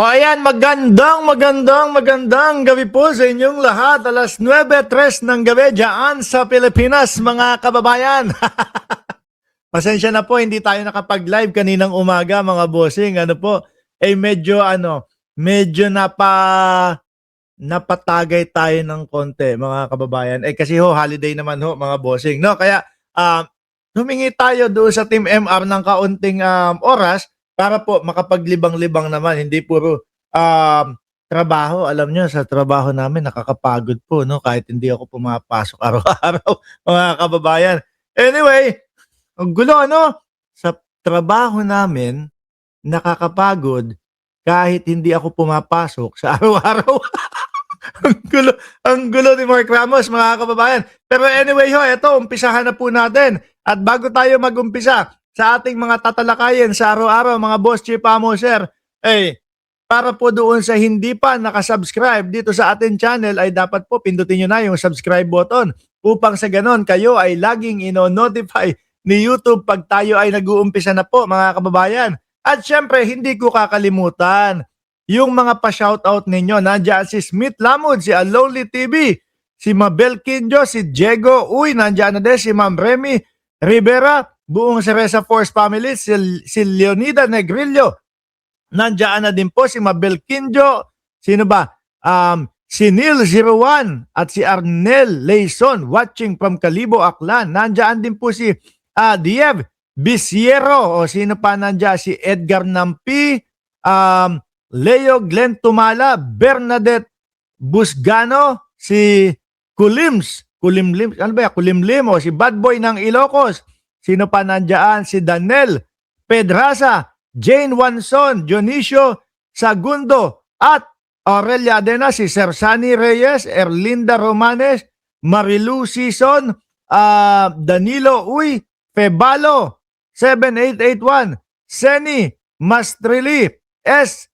O ayan, magandang gabi po sa inyong lahat. Alas 9:03 ng gabi dyan sa Pilipinas, mga kababayan. Pasensya na po, hindi tayo nakapag-live kaninang umaga, mga bossing. Medyo napatagay tayo ng konti, mga kababayan. Kasi holiday naman mga bossing. No? Kaya humingi tayo doon sa Team MR ng kaunting oras para po makapaglibang-libang naman, hindi puro trabaho. Alam nyo, sa trabaho namin nakakapagod po, no? Kahit hindi ako pumapasok araw-araw, mga kababayan. Anyway, ang gulo, ano? Sa trabaho namin, nakakapagod kahit hindi ako pumapasok sa araw-araw. Ang gulo ni Mark Ramos, mga kababayan. Pero anyway ito, umpisahan na po natin. At bago tayo mag-umpisa sa ating mga tatalakayin sa araw-araw, mga boss, chief, amo, sir, para po doon sa hindi pa nakasubscribe dito sa ating channel, ay dapat po pindutin nyo na yung subscribe button upang sa ganon kayo ay laging ino-notify ni YouTube pag tayo ay nag-uumpisa na po, mga kababayan. At syempre, hindi ko kakalimutan yung mga pa-shoutout ninyo. Nandiyan si Smith Lamud, si Aloli TV, si Mabel Quinjo, si Diego Uy, nandiyan na din si Ma'am Remy Rivera, buong Cereza Force family, si Leonida Negrillo, nandiyan na din po si Mabel Quinjo, sino ba? Si Neil 01 at si Arnel Leison watching from Calibo, Aklan. Nandiyan din po si Diev Bisiero, o sino pa nandiyan? Si Edgar Nampi, Leo Glenn Tumala, Bernadette Busgano, si Kulimlim, ano ba yan? Kulimlim, o si Bad Boy ng Ilocos. Sino pa nandiyan? Si Danel Pedraza, Jane Wanson, Dionisio Sagundo, at Aurelia Adena, si Sersani Reyes, Erlinda Romanes, Marilu Sison, Danilo Uy, Febalo, 7881, Seni Mastrili, S.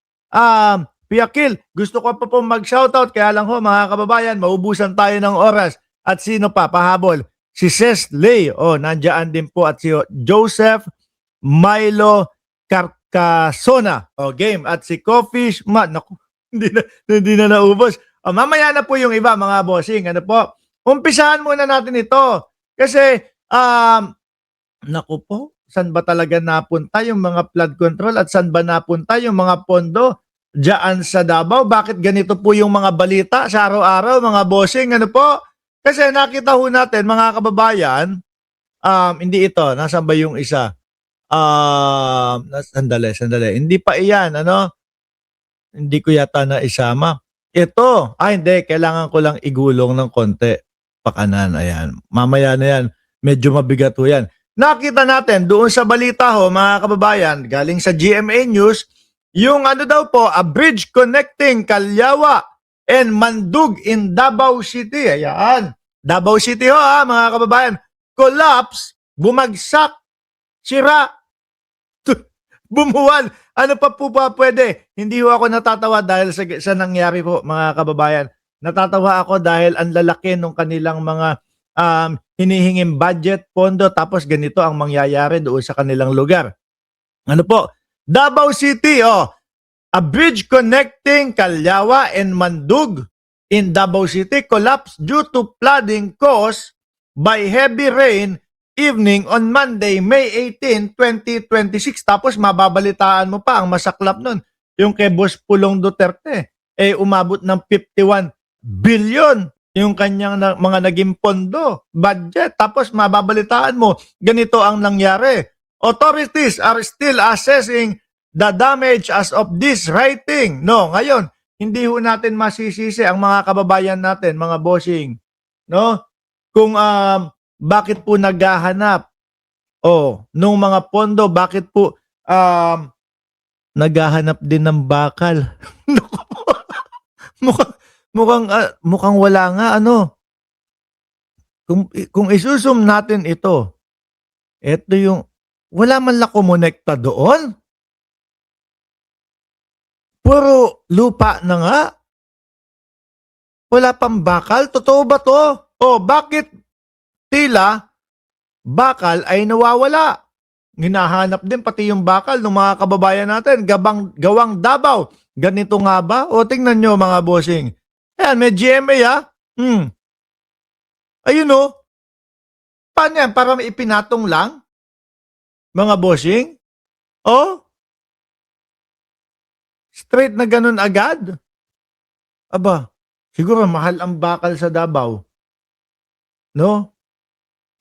Piakil. Gusto ko pa po mag-shoutout, kaya lang mga kababayan, maubusan tayo ng oras. At sino pa? Pahabol. Si Ces Lay, nandiyan din po. At si Joseph Milo Carcasona, game. At si Coffee naku, hindi na naubos. Mamaya na po yung iba, mga bossing. Umpisahan muna natin ito. Kasi, naku po, saan ba talaga napunta yung mga flood control at saan ba napunta yung mga pondo diyan sa Davao? Bakit ganito po yung mga balita sa araw-araw, mga bossing? Kasi nakita ho natin, mga kababayan, hindi ito, nasaan ba yung isa? Sandali. Hindi pa iyan, Hindi ko yata na isama. Ito, hindi, kailangan ko lang igulong ng konti. Pakanan, ayan. Mamaya na yan, medyo mabigat ho yan. Nakita natin doon sa balita mga kababayan, galing sa GMA News, yung daw po, a bridge connecting Calyawa and Mandug in Davao City. Ayan. Davao City mga kababayan. Collapse, bumagsak, sira, bumuwal. Ano pa po ba pwede? Hindi ako natatawa dahil sa nangyari po, mga kababayan. Natatawa ako dahil ang lalaki ng kanilang mga hinihinging budget, pondo, tapos ganito ang mangyayari doon sa kanilang lugar. Davao City, a bridge connecting Calyawa and Mandug in Davao City collapsed due to flooding caused by heavy rain evening on Monday, May 18, 2026. Tapos mababalitaan mo pa ang masaklap nun, yung kay Boss Pulong Duterte, umabot ng 51 billion yung kanyang mga naging pondo, budget. Tapos mababalitaan mo, ganito ang nangyari. Authorities are still assessing the damage as of this writing. No, ngayon, hindi ho natin masisisi ang mga kababayan natin, mga bossing. No? Kung bakit po naghahanap nung mga pondo, bakit po naghahanap din ng bakal. mukhang wala nga Kung isusum natin ito yung wala man lang kumonekta doon. Puro lupa na nga. Wala pang bakal. Totoo ba to? Bakit tila bakal ay nawawala? Hinahanap din pati yung bakal ng mga kababayan natin. Gawang Davao Ganito nga ba? O tingnan nyo mga bossing. Ayan, may GMA ha. Ayun o. Paano yan? Para may ipinatong lang? Mga bossing? O? Straight na ganun agad? Aba, siguro mahal ang bakal sa Davao. No?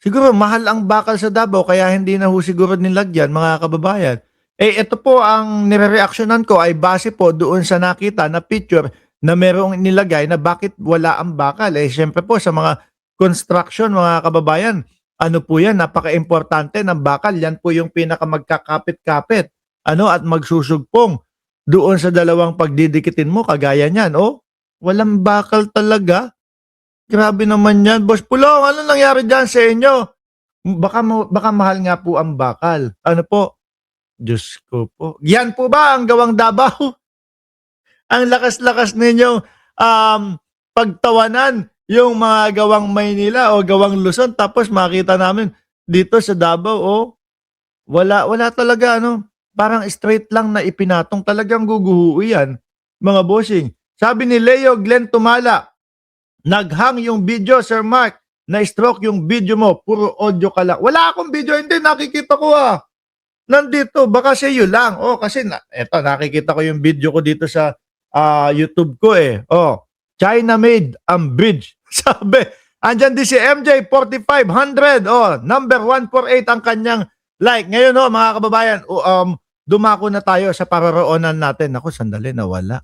Siguro mahal ang bakal sa Davao kaya hindi na ho siguro nilagyan mga kababayan. Eh ito po ang nire-reaksyonan ko ay base po doon sa nakita na picture na merong nilagay na bakit wala ang bakal. Eh syempre po sa mga construction mga kababayan, ano po yan, napaka-importante ng bakal. Yan po yung pinaka magkakapit-kapit at magsusugpong doon sa dalawang pagdidikitin mo kagaya niyan. Oh, walang bakal talaga. Grabe naman yan. Boss Pulong, ano nangyari dyan sa inyo? Baka mahal nga po ang bakal. Ano po? Diyos ko po. Yan po ba ang gawang Davao? Ang lakas-lakas ninyong pagtawanan yung mga gawang Maynila o gawang Luzon tapos makita namin dito sa Davao, wala talaga parang straight lang na ipinatong, talagang guguho yan, mga bossing. Sabi ni Leo Glenn Tumala, naghang yung video, Sir Mark, na-stroke yung video mo, puro audio ka lang. Wala akong video, hindi, nakikita ko nandito, baka sa iyo lang. Kasi eto, nakikita ko yung video ko dito sa YouTube ko China made ang bridge. Sabi, andyan din si MJ 4500. Number 148 ang kanyang like. Ngayon mga kababayan, dumako na tayo sa pararoonan natin. Ako, sandali, nawala.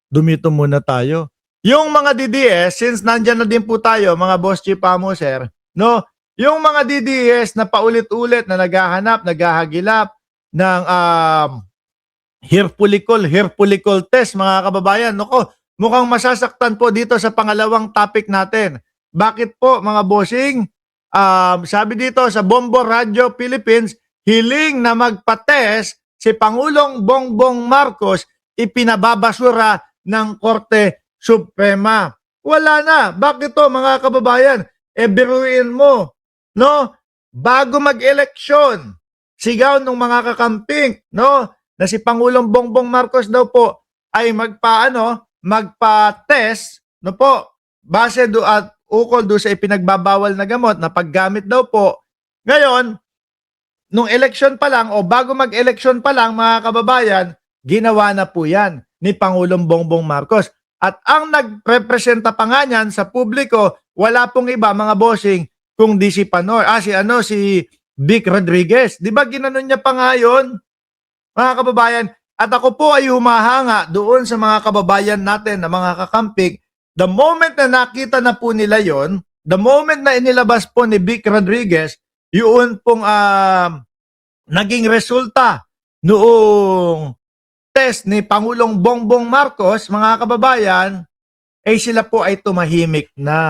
Dumito muna tayo. Yung mga DDS, since nandyan na din po tayo, mga Boss Chief Pamuser, no? Yung mga DDS na paulit-ulit na naghahanap, naghahagilap ng Herpulicol test, mga kababayan. Nako, mukhang masasaktan po dito sa pangalawang topic natin. Bakit po, mga bossing? Sabi dito sa Bombo Radio Philippines, hiling na magpa-test si Pangulong Bongbong Marcos, ipinababasura ng Korte Suprema. Wala na. Bakit to, mga kababayan? Biruin mo, no? Bago mag-eleksyon, sigaw ng mga kakamping, no? Na si Pangulong Bongbong Marcos daw po ay magpa-test, no po, base at ukol do sa ipinagbabawal na gamot na paggamit daw po. Ngayon, nung eleksyon pa lang o bago mag-eleksyon pa lang, mga kababayan, ginawa na po yan ni Pangulong Bongbong Marcos. At ang nagrepresenta pa nga niyan sa publiko, wala pong iba, mga bossing, kung di si Panor. Si Vic Rodriguez. Di ba ginanon niya pa nga yun, mga kababayan? At ako po ay humahanga doon sa mga kababayan natin na mga kakamping. The moment na nakita na po nila yon, the moment na inilabas po ni Vic Rodriguez, yun pong naging resulta noong test ni Pangulong Bongbong Marcos, mga kababayan, sila po ay tumahimik na.